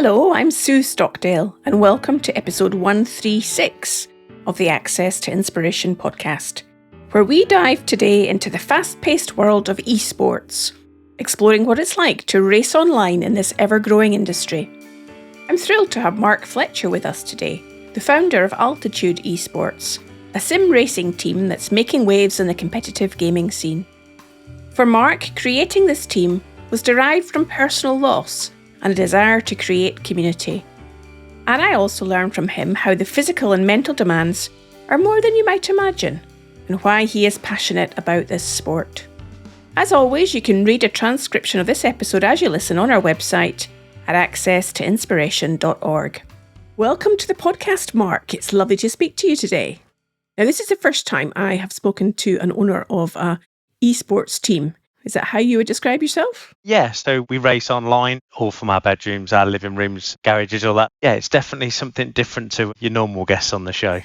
Hello, I'm Sue Stockdale, and welcome to episode 136 of the Access to Inspiration podcast, where we dive today into the fast-paced world of esports, exploring what it's like to race online in this ever-growing industry. I'm thrilled to have Mark Fletcher with us today, the founder of Altitude Esports, a sim racing team that's making waves in the competitive gaming scene. For Mark, creating this team was derived from personal loss and a desire to create community. And I also learned from him how the physical and mental demands are more than you might imagine, and why he is passionate about this sport. As always, you can read a transcription of this episode as you listen on our website at accesstoinspiration.org. Welcome to the podcast, Mark. It's lovely to speak to you today. Now, this is the first time I have spoken to an owner of a esports team. Is that how you would describe yourself? Yeah, so we race online, all from our bedrooms, our living rooms, garages, all that. Yeah, it's definitely something different to your normal guests on the show.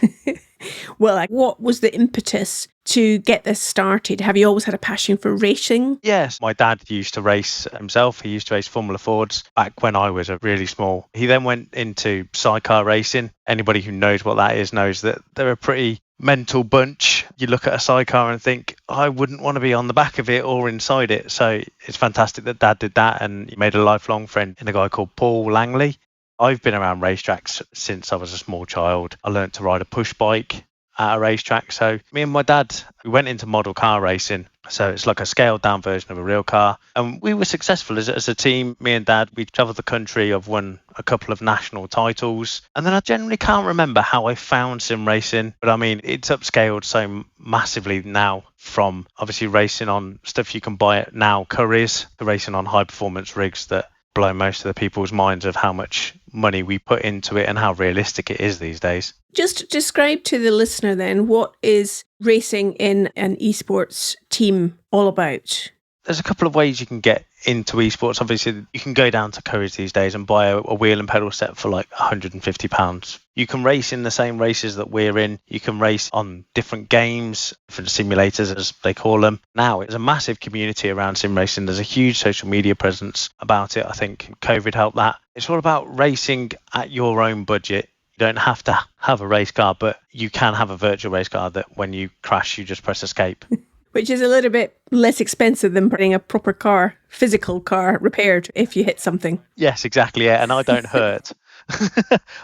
Well, what was the impetus to get this started? Have you always had a passion for racing? Yes, my dad used to race himself. He used to race Formula Fords back when I was really small. He then went into sidecar racing. Anybody who knows what that is knows that they're a pretty mental bunch. You look at a sidecar and think, I wouldn't want to be on the back of it or inside it. So it's fantastic that Dad did that, and he made a lifelong friend in a guy called Paul Langley. I've been around racetracks since I was a small child. I learned to ride a push bike at a racetrack. So me and my dad, we went into model car racing. So it's like a scaled down version of a real car. And we were successful as a team. Me and Dad, we travelled the country. I've won a couple of national titles. And then I generally can't remember how I found sim racing. But I mean, it's upscaled so massively now, from obviously racing on stuff you can buy at now, Currys, to racing on high performance rigs that blow most of the people's minds of how much money we put into it and how realistic it is these days. Just describe to the listener then, what is racing in an esports team all about? There's a couple of ways you can get into esports. Obviously, you can go down to Currys these days and buy a wheel and pedal set for like £150. You can race in the same races that we're in. You can race on different games, different simulators as they call them. Now, there's a massive community around sim racing. There's a huge social media presence about it. I think COVID helped that. It's all about racing at your own budget. You don't have to have a race car, but you can have a virtual race car that when you crash, you just press escape. Which is a little bit less expensive than putting a proper car, physical car, repaired if you hit something. Yes, exactly. Yeah, and I don't hurt.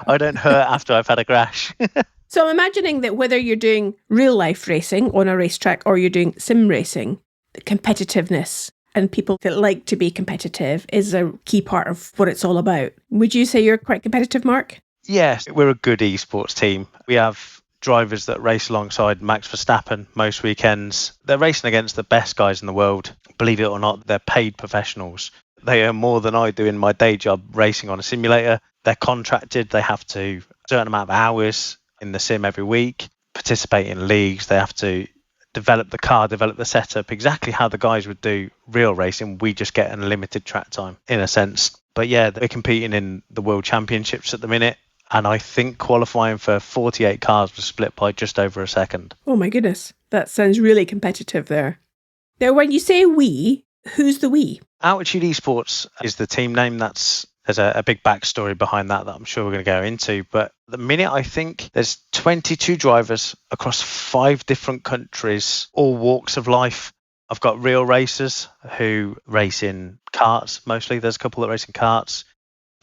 I don't hurt after I've had a crash. So I'm imagining that whether you're doing real life racing on a racetrack or you're doing sim racing, the competitiveness and people that like to be competitive is a key part of what it's all about. Would you say you're quite competitive, Mark? Yes, we're a good esports team. We have drivers that race alongside Max Verstappen most weekends. They're racing against the best guys in the world. Believe it or not, they're paid professionals. They earn more than I do in my day job racing on a simulator. They're contracted. They have to a certain amount of hours in the sim every week, participate in leagues. They have to develop the car, develop the setup, exactly how the guys would do real racing. We just get unlimited track time in a sense. But yeah, we're competing in the World Championships at the minute. And I think qualifying for 48 cars was split by just over a second. Oh my goodness, that sounds really competitive there. Now, when you say we, who's the we? Altitude Esports is the team name. There's a big backstory behind that I'm sure we're going to go into. But at the minute, I think there's 22 drivers across 5 different countries, all walks of life. I've got real racers who race in karts mostly. There's a couple that race in karts.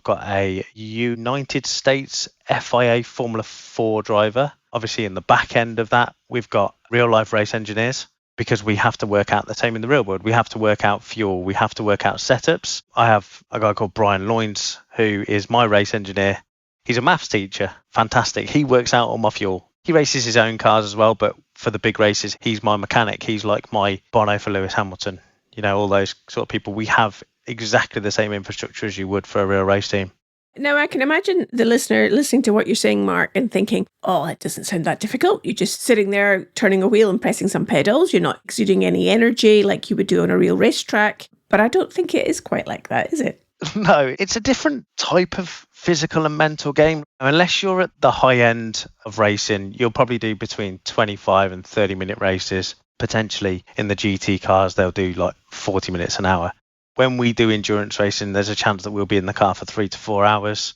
Got a United States FIA Formula 4 driver. Obviously, in the back end of that, we've got real life race engineers, because we have to work out the same in the real world. We have to work out fuel. We have to work out setups. I have a guy called Brian Loynes, who is my race engineer. He's a maths teacher. Fantastic. He works out all my fuel. He races his own cars as well, but for the big races, he's my mechanic. He's like my Bono for Lewis Hamilton. You know, all those sort of people. We have exactly the same infrastructure as you would for a real race team. Now, I can imagine the listener listening to what you're saying, Mark, and thinking, oh, it doesn't sound that difficult. You're just sitting there turning a wheel and pressing some pedals. You're not exuding any energy like you would do on a real racetrack. But I don't think it is quite like that, is it? No, it's a different type of physical and mental game. Unless you're at the high end of racing, you'll probably do between 25 and 30 minute races. Potentially in the GT cars, they'll do like 40 minutes an hour. when we do endurance racing, there's a chance that we'll be in the car for 3 to 4 hours.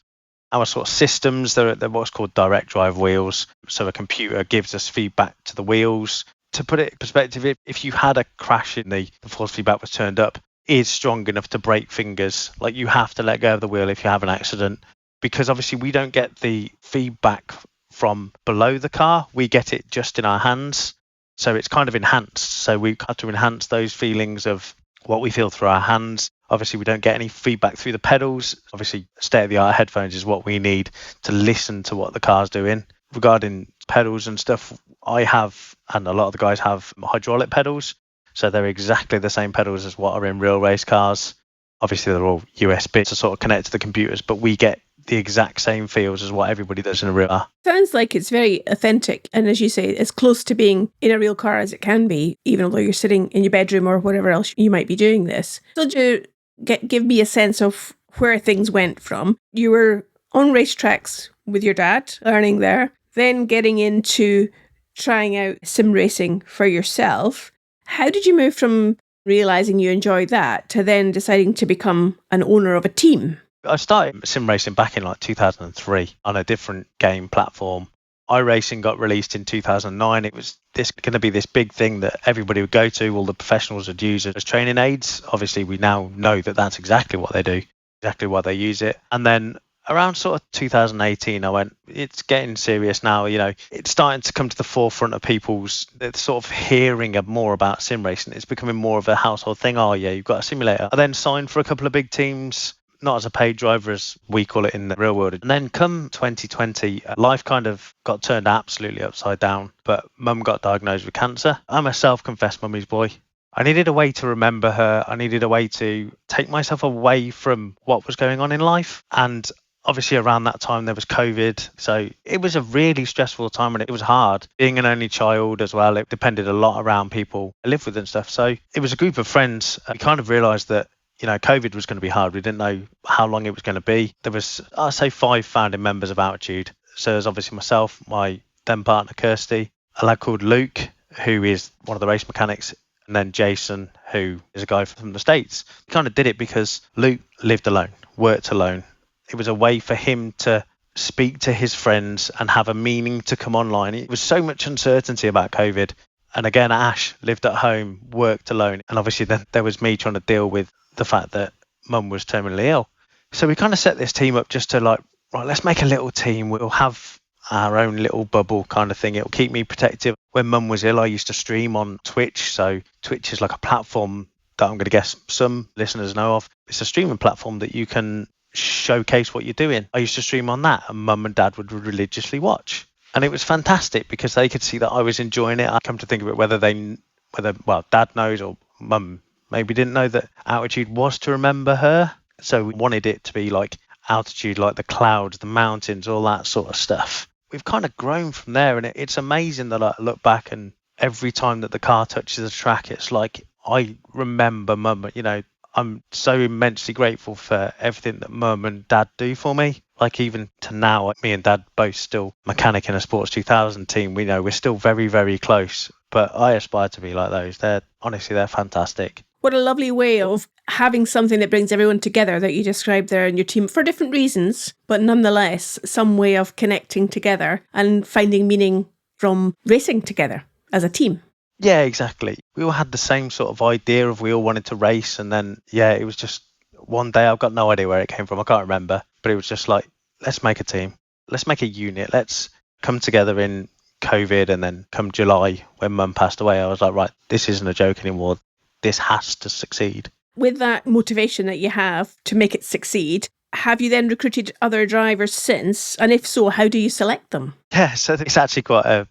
Our sort of systems, they're what's called direct drive wheels. So a computer gives us feedback to the wheels. To put it in perspective, if you had a crash and the force feedback was turned up, is strong enough to break fingers. Like, you have to let go of the wheel if you have an accident, because obviously we don't get the feedback from below the car. We get it just in our hands. So it's kind of enhanced. So we have to enhance those feelings of what we feel through our hands. Obviously, we don't get any feedback through the pedals. Obviously, state-of-the-art headphones is what we need to listen to what the car's doing. Regarding pedals and stuff, I have, and a lot of the guys have, hydraulic pedals. So they're exactly the same pedals as what are in real race cars. Obviously, they're all USB to sort of connect to the computers, but we get the exact same feels as what everybody does in a real car. Sounds like it's very authentic. And as you say, as close to being in a real car as it can be, even though you're sitting in your bedroom or whatever else you might be doing this. So to give me a sense of where things went from. You were on racetracks with your dad, learning there, then getting into trying out sim racing for yourself. How did you move from realising you enjoyed that to then deciding to become an owner of a team? I started sim racing back in like 2003 on a different game platform. iRacing got released in 2009. It was going to be this big thing that everybody would go to, all the professionals would use it as training aids. Obviously, we now know that that's exactly what they do, exactly why they use it. And then around sort of 2018, I went, it's getting serious now. You know, it's starting to come to the forefront of people's sort of hearing more about sim racing. It's becoming more of a household thing. Oh, yeah, you've got a simulator. I then signed for a couple of big teams, not as a paid driver as we call it in the real world. And then come 2020, life kind of got turned absolutely upside down. But mum got diagnosed with cancer. I'm a self-confessed mummy's boy. I needed a way to remember her. I needed a way to take myself away from what was going on in life. And obviously around that time there was COVID. So it was a really stressful time and it was hard. Being an only child as well, it depended a lot around people I lived with and stuff. So it was a group of friends. We kind of realised that, you know, COVID was going to be hard. We didn't know how long it was going to be. There was, I'd say, 5 founding members of Altitude. So there's obviously myself, my then partner Kirsty, a lad called Luke, who is one of the race mechanics, and then Jason, who is a guy from the States. We kind of did it because Luke lived alone, worked alone. It was a way for him to speak to his friends and have a meaning to come online. It was so much uncertainty about COVID. And again, Ash lived at home, worked alone. And obviously then there was me trying to deal with the fact that mum was terminally ill. So we kind of set this team up just to like, right, let's make a little team. We'll have our own little bubble kind of thing. It'll keep me protected. When mum was ill, I used to stream on Twitch. So Twitch is like a platform that I'm going to guess some listeners know of. It's a streaming platform that you can showcase what you're doing. I used to stream on that and mum and dad would religiously watch. And it was fantastic because they could see that I was enjoying it. I come to think of it, whether dad knows or mum maybe didn't know that Altitude was to remember her. So we wanted it to be like Altitude, like the clouds, the mountains, all that sort of stuff. We've kind of grown from there. And it's amazing that I look back and every time that the car touches the track, it's like I remember mum. You know, I'm so immensely grateful for everything that mum and dad do for me. Like even to now, me and dad both still mechanic in a Sports 2000 team. We know we're still very, very close. But I aspire to be like those. They're fantastic. What a lovely way of having something that brings everyone together that you described there in your team for different reasons, but nonetheless, some way of connecting together and finding meaning from racing together as a team. Yeah, exactly. We all had the same sort of idea of we all wanted to race. And then, it was just one day, I've got no idea where it came from. I can't remember, but it was just like, let's make a team. Let's make a unit. Let's come together in COVID. And then come July, when mum passed away, I was like, right, this isn't a joke anymore. This has to succeed. With that motivation that you have to make it succeed, have you then recruited other drivers since? And if so, how do you select them? Yeah, so it's actually quite a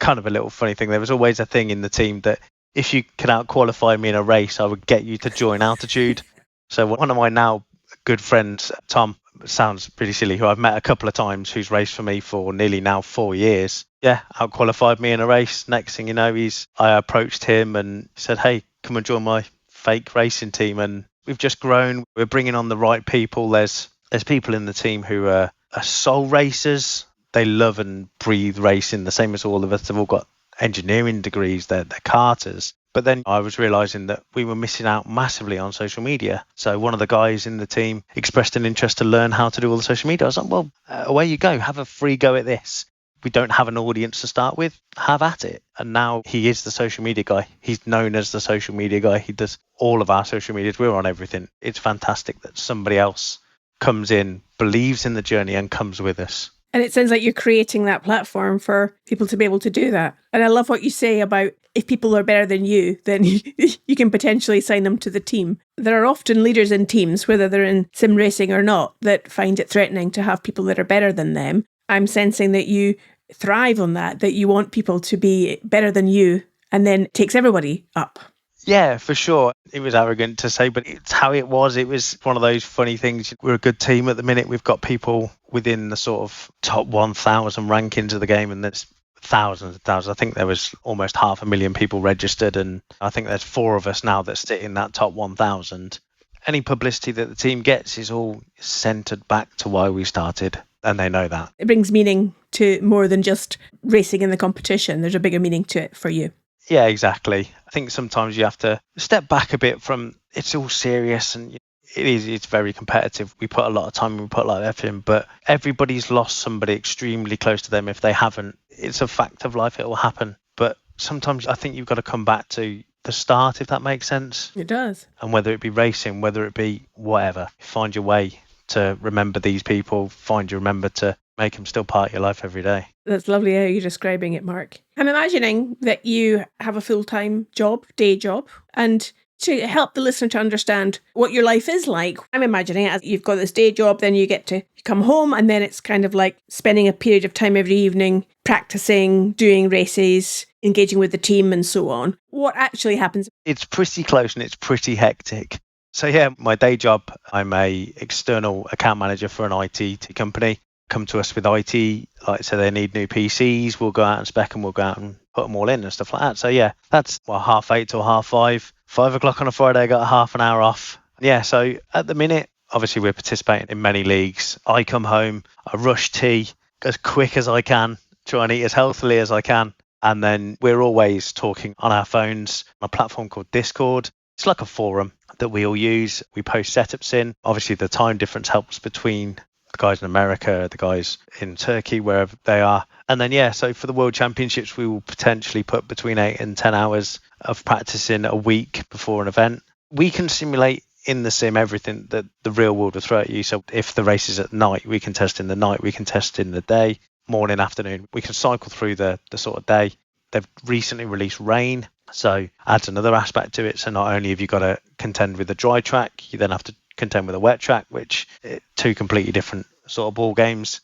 little funny thing. There was always a thing in the team that if you could out-qualify me in a race, I would get you to join Altitude. So one of my now good friends, Tom, sounds pretty silly, who I've met a couple of times, who's raced for me for nearly now 4 years. Yeah, out-qualified me in a race. Next thing you know, I approached him and said, hey, come and join my fake racing team. And we've just grown. We're bringing on the right people. There's people in the team who are soul racers. They love and breathe racing, the same as all of us. They've all got engineering degrees. They're karters. But then I was realizing that we were missing out massively on social media. So one of the guys in the team expressed an interest to learn how to do all the social media. I was like, well, away you go. Have a free go at this. We don't have an audience to start with. Have at it. And now he is the social media guy. He's known as the social media guy. He does all of our social medias. We're on everything. It's fantastic that somebody else comes in, believes in the journey and comes with us. And it sounds like you're creating that platform for people to be able to do that. And I love what you say about if people are better than you, then you can potentially sign them to the team. There are often leaders in teams, whether they're in sim racing or not, that find it threatening to have people that are better than them. I'm sensing that you thrive on that you want people to be better than you, and then it takes everybody up. Yeah, for sure. It was arrogant to say, but it's how it was. It was one of those funny things. We're a good team at the minute. We've got people within the sort of top 1,000 rankings of the game, and there's thousands and thousands. I think there was almost 500,000 people registered, and I think there's 4 of us now that sit in that top 1,000. Any publicity that the team gets is all centered back to why we started, and they know that. It brings meaning to more than just racing in the competition. There's a bigger meaning to it for you. Yeah, exactly. I think sometimes you have to step back a bit from it's all serious, and it's very competitive. We put a lot of time, we put a lot of effort in, but everybody's lost somebody extremely close to them. If they haven't, it's a fact of life, it will happen. But sometimes I think you've got to come back to the start, if that makes sense. It does. And whether it be racing, whether it be whatever, find your way to remember these people, remember to make them still part of your life every day. That's lovely how you're describing it, Mark. I'm imagining that you have a full-time job, day job, and to help the listener to understand what your life is like, I'm imagining it as you've got this day job, then you get to come home, and then it's kind of like spending a period of time every evening practicing, doing races, engaging with the team and so on. What actually happens? It's pretty close and it's pretty hectic. So yeah, my day job, I'm a external account manager for an IT company. Come to us with IT, like so they need new PCs, we'll go out and spec them, we'll go out and put them all in and stuff like that. So yeah, that's 8:30 till 5:30. 5 o'clock on a Friday, I got a half an hour off. Yeah, so at the minute, obviously we're participating in many leagues. I come home, I rush tea as quick as I can, try and eat as healthily as I can. And then we're always talking on our phones, on a platform called Discord. It's like a forum that we all use. We post setups in. Obviously the time difference helps between the guys in America, the guys in Turkey, wherever they are. And then, yeah, so for the World Championships, we will potentially put between 8 and 10 hours of practicing a week before an event. We can simulate in the sim everything that the real world will throw at you. So if the race is at night, we can test in the night, we can test in the day, morning, afternoon. We can cycle through the sort of day. They've recently released rain, so adds another aspect to it. So not only have you got to contend with the dry track, you then have to contend with a wet track, which two completely different sort of ball games.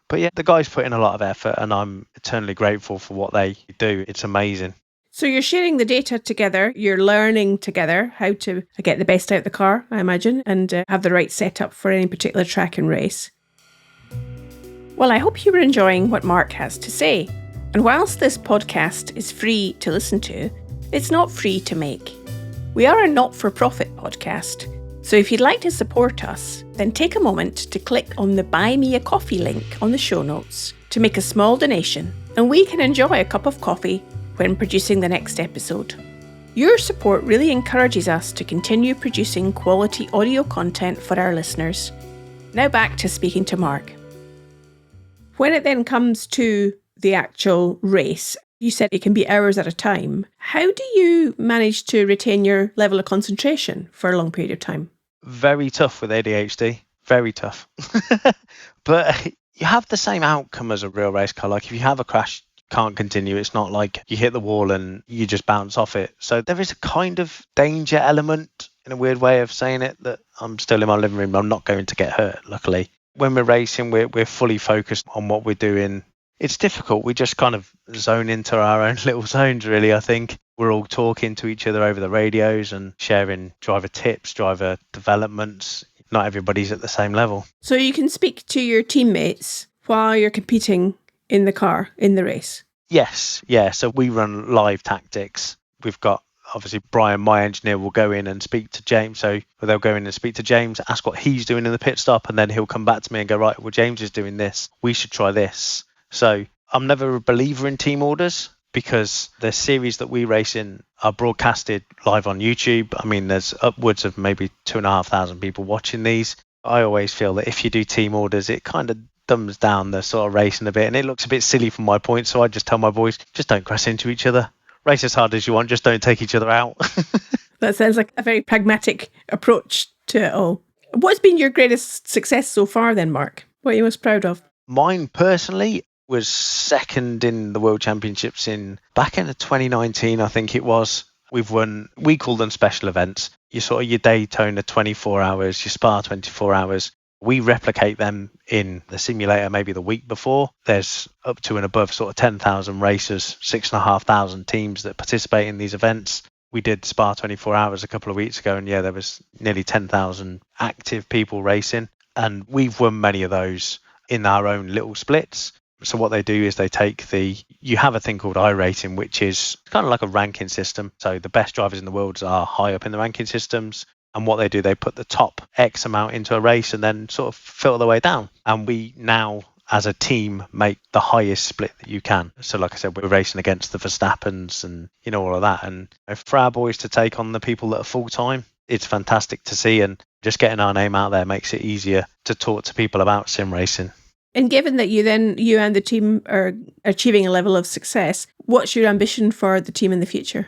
But yeah, the guys put in a lot of effort and I'm eternally grateful for what they do. It's amazing. So you're sharing the data together, you're learning together how to get the best out of the car, I imagine, and have the right setup for any particular track and race. Well, I hope you were enjoying what Mark has to say. And whilst this podcast is free to listen to, it's not free to make. We are a not-for-profit podcast, so if you'd like to support us, then take a moment to click on the Buy Me a Coffee link on the show notes to make a small donation, and we can enjoy a cup of coffee when producing the next episode. Your support really encourages us to continue producing quality audio content for our listeners. Now back to speaking to Mark. When it then comes to the actual race, you said it can be hours at a time. How do you manage to retain your level of concentration for a long period of time? Very tough with ADHD, very tough. But you have the same outcome as a real race car. Like if you have a crash, you can't continue. It's not like you hit the wall and you just bounce off it. So there is a kind of danger element, in a weird way of saying it, that I'm still in my living room. I'm not going to get hurt, luckily. When we're racing, we're fully focused on what we're doing. It's difficult. We just kind of zone into our own little zones, really, I think. We're all talking to each other over the radios and sharing driver tips, driver developments. Not everybody's at the same level. So you can speak to your teammates while you're competing in the car, in the race? Yes, yeah. So we run live tactics. We've got, obviously, Brian, my engineer, will go in and speak to James. So they'll go in and speak to James, ask what he's doing in the pit stop, and then he'll come back to me and go, right, well, James is doing this. We should try this. So I'm never a believer in team orders because the series that we race in are broadcasted live on YouTube. I mean, there's upwards of maybe 2,500 people watching these. I always feel that if you do team orders, it kind of dumbs down the sort of racing a bit, and it looks a bit silly from my point. So I just tell my boys, just don't crash into each other. Race as hard as you want, just don't take each other out. That sounds like a very pragmatic approach to it all. What's been your greatest success so far then, Mark? What are you most proud of? Mine personally was second in the World Championships back in 2019, I think it was. We call them special events. Your Daytona 24 hours, your Spa 24 hours. We replicate them in the simulator maybe the week before. There's up to and above sort of 10,000 racers, 6,500 teams that participate in these events. We did Spa 24 hours a couple of weeks ago, and there was nearly 10,000 active people racing. And we've won many of those in our own little splits. So what they do is you have a thing called iRacing, which is kind of like a ranking system. So the best drivers in the world are high up in the ranking systems. And what they do, they put the top X amount into a race and then sort of filter their way down. And we now, as a team, make the highest split that you can. So like I said, we're racing against the Verstappens and, all of that. And for our boys to take on the people that are full-time, it's fantastic to see. And just getting our name out there makes it easier to talk to people about sim racing. And given that you and the team are achieving a level of success, what's your ambition for the team in the future?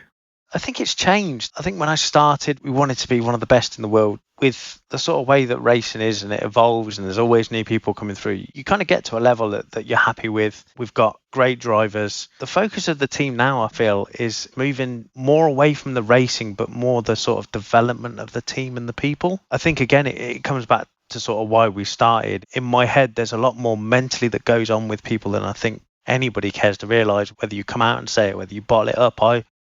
I think it's changed. I think when I started, we wanted to be one of the best in the world. With the sort of way that racing is, and it evolves, and there's always new people coming through, you kind of get to a level that you're happy with. We've got great drivers. The focus of the team now, I feel, is moving more away from the racing, but more the sort of development of the team and the people. I think, again, it comes back to sort of why we started. In my head, there's a lot more mentally that goes on with people than I think anybody cares to realise, whether you come out and say it, whether you bottle it up.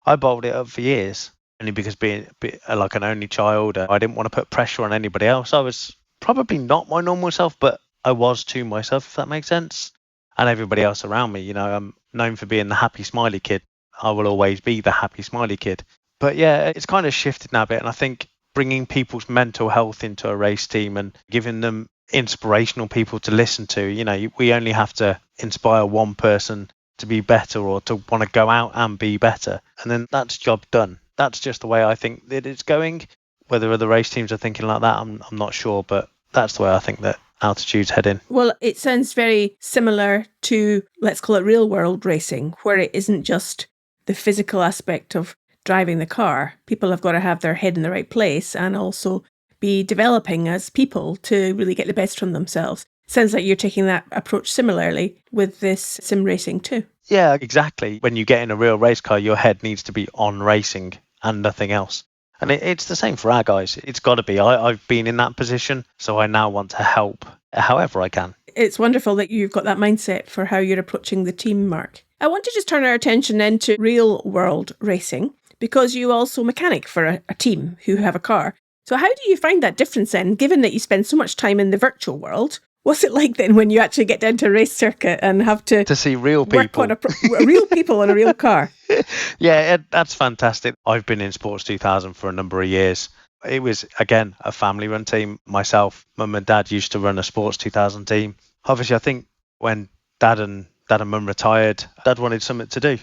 I bottled it up for years, only because being like an only child, I didn't want to put pressure on anybody else. I was probably not my normal self, but I was to myself, if that makes sense. And everybody else around me, I'm known for being the happy, smiley kid. I will always be the happy, smiley kid. But yeah, it's kind of shifted now a bit. And I think bringing people's mental health into a race team and giving them inspirational people to listen to, we only have to inspire one person to be better or to want to go out and be better, and then that's job done. That's just the way I think that it's going. Whether other race teams are thinking like that, I'm not sure, but that's the way I think that Altitude's heading. Well, it sounds very similar to, let's call it real world racing, where it isn't just the physical aspect of driving the car. People have got to have their head in the right place and also be developing as people to really get the best from themselves. Sounds like you're taking that approach similarly with this sim racing too. Yeah, exactly. When you get in a real race car, your head needs to be on racing and nothing else. And it's the same for our guys. It's got to be. I've been in that position, so I now want to help however I can. It's wonderful that you've got that mindset for how you're approaching the team, Mark. I want to just turn our attention then to real world racing, because you also mechanic for a team who have a car. So how do you find that difference then, given that you spend so much time in the virtual world? What's it like then when you actually get down to a race circuit and have to see real people, work on real people on a real car? Yeah, that's fantastic. I've been in Sports 2000 for a number of years. It was, again, a family-run team. Myself, Mum and Dad used to run a Sports 2000 team. Obviously, I think when Dad and Mum retired, Dad wanted something to do.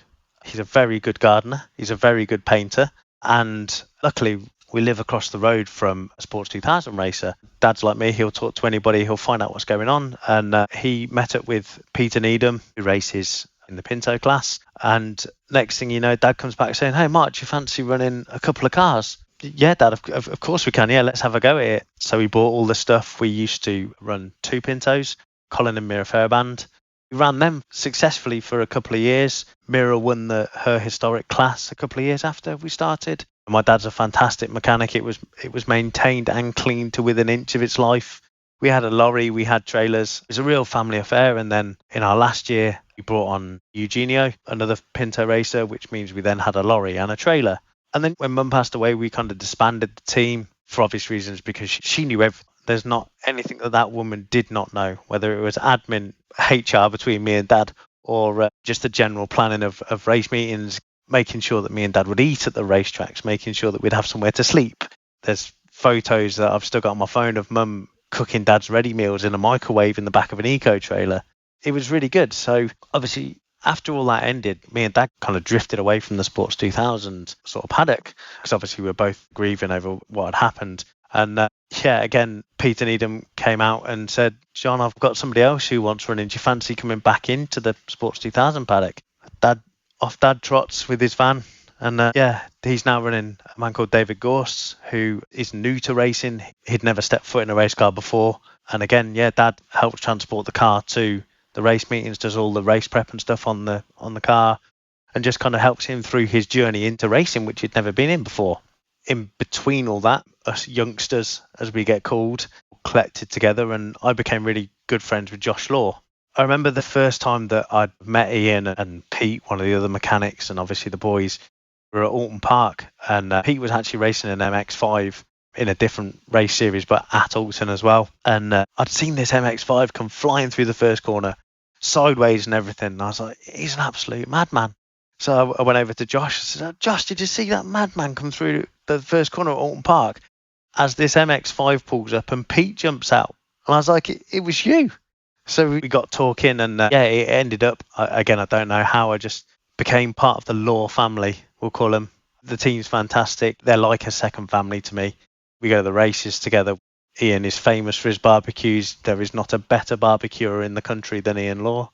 He's a very good gardener. He's a very good painter. And luckily, we live across the road from a Sports 2000 racer. Dad's like me, he'll talk to anybody, he'll find out what's going on. And he met up with Peter Needham, who races in the Pinto class. And next thing you know, Dad comes back saying, "Hey, Mark, do you fancy running a couple of cars?" "Yeah, Dad, of course we can. Yeah, let's have a go at it." So we bought all the stuff. We used to run 2 Pintos, Colin and Mira Fairband. We ran them successfully for a couple of years. Mira won her historic class a couple of years after we started. My dad's a fantastic mechanic. It was maintained and cleaned to within an inch of its life. We had a lorry, we had trailers. It was a real family affair. And then in our last year, we brought on Eugenio, another Pinto racer, which means we then had a lorry and a trailer. And then when Mum passed away, we kind of disbanded the team for obvious reasons, because she knew everything. There's not anything that woman did not know, whether it was admin, HR between me and Dad, or just the general planning of race meetings, making sure that me and Dad would eat at the racetracks, making sure that we'd have somewhere to sleep. There's photos that I've still got on my phone of Mum cooking Dad's ready meals in a microwave in the back of an eco trailer. It was really good. So obviously After all that ended, me and Dad kind of drifted away from the Sports 2000 sort of paddock, because obviously we were both grieving over what had happened. And again, Peter Needham came out and said, John, I've got somebody else who wants running. Do you fancy coming back into the Sports 2000 paddock? Dad trots with his van. And he's now running a man called David Gorst, who is new to racing. He'd never stepped foot in a race car before. And again, Dad helps transport the car to the race meetings, does all the race prep and stuff on the car, and just kind of helps him through his journey into racing, which he'd never been in before. In between all that, us youngsters, as we get called, collected together, and I became really good friends with Josh Law. I remember the first time that I'd met Ian and Pete, one of the other mechanics, and obviously the boys, were at Alton Park, and Pete was actually racing an MX-5 in a different race series, but at Alton as well. And I'd seen this MX-5 come flying through the first corner, sideways and everything. And I was like, he's an absolute madman. So I went over to Josh and said, Josh, did you see that madman come through the first corner at Alton Park? As this MX-5 pulls up and Pete jumps out. And I was like, it was you. So we got talking, and it ended up, again, I don't know how, I just became part of the Law family, we'll call them. The team's fantastic. They're like a second family to me. We go to the races together. Ian is famous for his barbecues. There is not a better barbecuer in the country than Ian Law.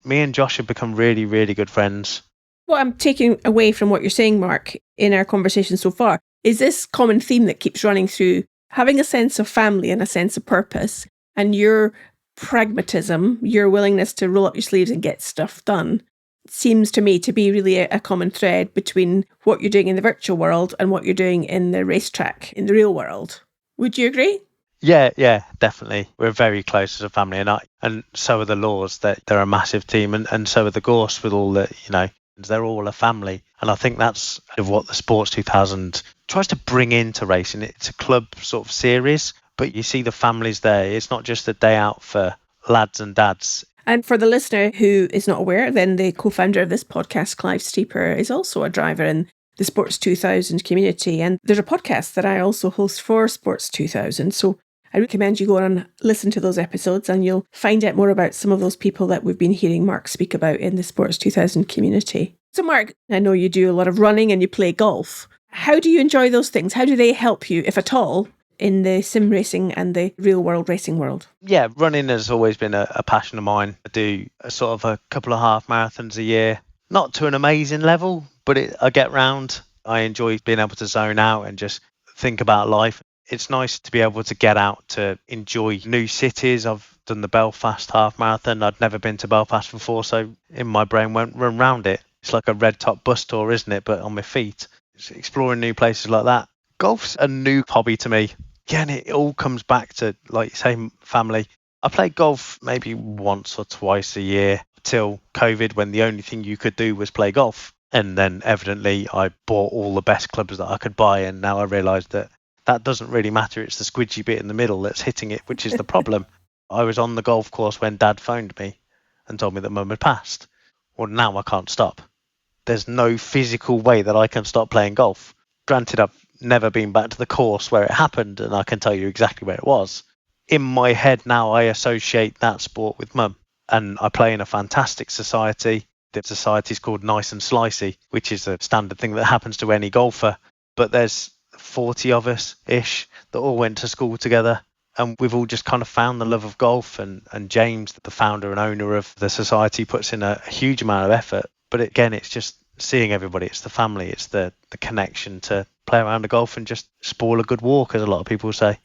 Me and Josh have become really, really good friends. What I'm taking away from what you're saying, Mark, in our conversation so far, is this common theme that keeps running through having a sense of family and a sense of purpose, and your pragmatism, your willingness to roll up your sleeves and get stuff done, seems to me to be really a common thread between what you're doing in the virtual world and what you're doing in the racetrack, in the real world. Would you agree? Yeah, definitely. We're very close as a family, and so are the Laws. They're a massive team, and so are the Gorse with all the, they're all a family. And I think that's what the Sports 2000 tries to bring into racing. It's a club sort of series, but you see the families there. It's not just a day out for lads and dads. And for the listener who is not aware, then the co-founder of this podcast, Clive Steeper, is also a driver in the Sports 2000 community. And there's a podcast that I also host for Sports 2000. So I recommend you go on and listen to those episodes, and you'll find out more about some of those people that we've been hearing Mark speak about in the Sports 2000 community. So Mark, I know you do a lot of running and you play golf. How do you enjoy those things? How do they help you, if at all, in the sim racing and the real world racing world? Yeah, running has always been a passion of mine. I do a couple of half marathons a year, not to an amazing level, but I get round. I enjoy being able to zone out and just think about life. It's nice to be able to get out to enjoy new cities. I've done the Belfast half marathon. I'd never been to Belfast before, so in my brain went run round it. It's like a red top bus tour, isn't it? But on my feet, it's exploring new places like that. Golf's a new hobby to me. Yeah, and it all comes back to, like you say, family. I played golf maybe once or twice a year till COVID, when the only thing you could do was play golf. And then evidently I bought all the best clubs that I could buy, and now I realise that doesn't really matter. It's the squidgy bit in the middle that's hitting it, which is the problem. I was on the golf course when Dad phoned me and told me that Mum had passed. Well, now I can't stop. There's no physical way that I can stop playing golf. Granted, I've never been back to the course where it happened, and I can tell you exactly where it was. In my head now, I associate that sport with Mum, and I play in a fantastic society. The society is called Nice and Slicey, which is a standard thing that happens to any golfer. But there's 40 of us-ish that all went to school together, and we've all just kind of found the love of golf, and James, the founder and owner of the society, puts in a huge amount of effort. But again, it's just seeing everybody. It's the family. It's the connection to play around the golf and just spoil a good walk, as a lot of people say.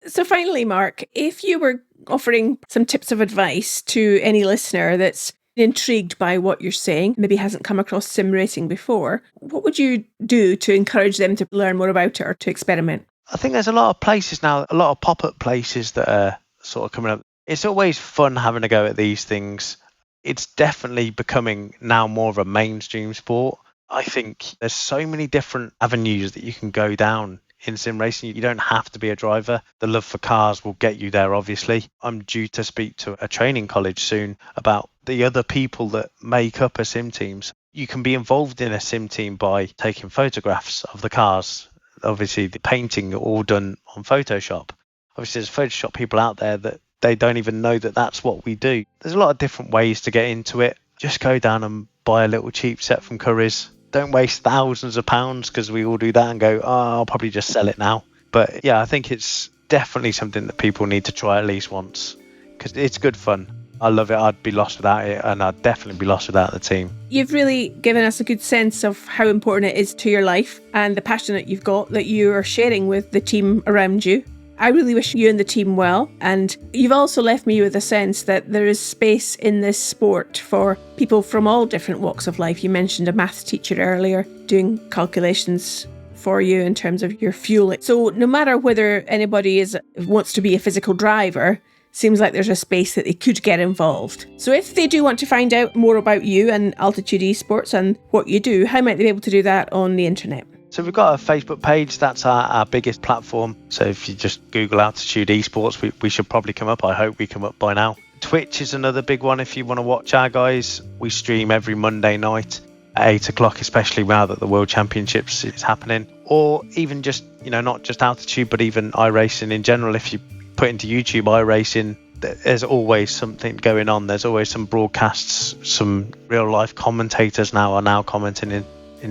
So finally, Mark, if you were offering some tips of advice to any listener that's intrigued by what you're saying, maybe hasn't come across sim racing before, what would you do to encourage them to learn more about it or to experiment? I think there's a lot of places now, a lot of pop-up places that are sort of coming up. It's always fun having a go at these things. It's definitely becoming now more of a mainstream sport. I think there's so many different avenues that you can go down in sim racing. You don't have to be a driver. The love for cars will get you there, obviously. I'm due to speak to a training college soon about the other people that make up a sim teams. You can be involved in a sim team by taking photographs of the cars. Obviously, the painting all done on Photoshop. Obviously, there's Photoshop people out there that they don't even know that that's what we do. There's a lot of different ways to get into it. just go down and buy a little cheap set from Curry's. Don't waste thousands of pounds, because we all do that and go, oh, I'll probably just sell it now. But yeah, I think it's definitely something that people need to try at least once, because it's good fun. I love it. I'd be lost without it, and I'd definitely be lost without the team. You've really given us a good sense of how important it is to your life and the passion that you've got that you are sharing with the team around you. I really wish you and the team well, and you've also left me with a sense that there is space in this sport for people from all different walks of life. You mentioned a maths teacher earlier doing calculations for you in terms of your fuel. So no matter whether anybody wants to be a physical driver, seems like there's a space that they could get involved. So if they do want to find out more about you and Altitude Esports and what you do, how might they be able to do that on the internet? So we've got a Facebook page. That's our biggest platform. So if you just Google Altitude Esports, we should probably come up. I hope we come up by now. Twitch is another big one if you want to watch our guys. We stream every Monday night at 8 o'clock, especially now that the World Championships is happening. Or even just, not just Altitude, but even iRacing in general. If you put into YouTube iRacing, there's always something going on. There's always some broadcasts. Some real life commentators are now commenting in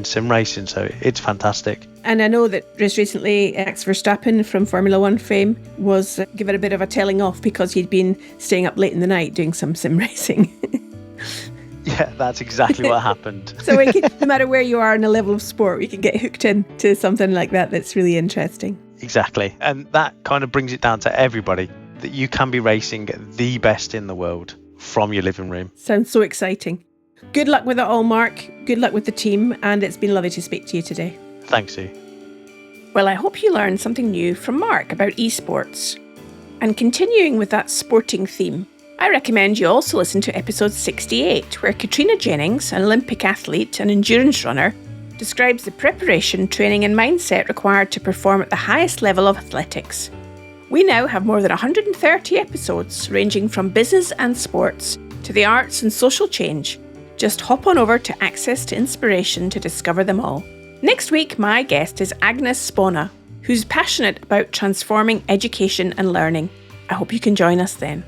sim racing, so it's fantastic. And I know that just recently Max Verstappen from Formula One fame was given a bit of a telling off because he'd been staying up late in the night doing some sim racing. Yeah, that's exactly what happened. So no matter where you are in a level of sport, we can get hooked into something like that that's really interesting. Exactly. And that kind of brings it down to everybody, that you can be racing the best in the world from your living room. Sounds so exciting. Good luck with it all, Mark. Good luck with the team, and it's been lovely to speak to you today. Thanks, Sue. Well, I hope you learned something new from Mark about esports. And continuing with that sporting theme, I recommend you also listen to episode 68, where Katrina Jennings, an Olympic athlete and endurance runner, describes the preparation, training and mindset required to perform at the highest level of athletics. We now have more than 130 episodes ranging from business and sports to the arts and social change. Just hop on over to Access to Inspiration to discover them all. Next week, my guest is Agnes Spona, who's passionate about transforming education and learning. I hope you can join us then.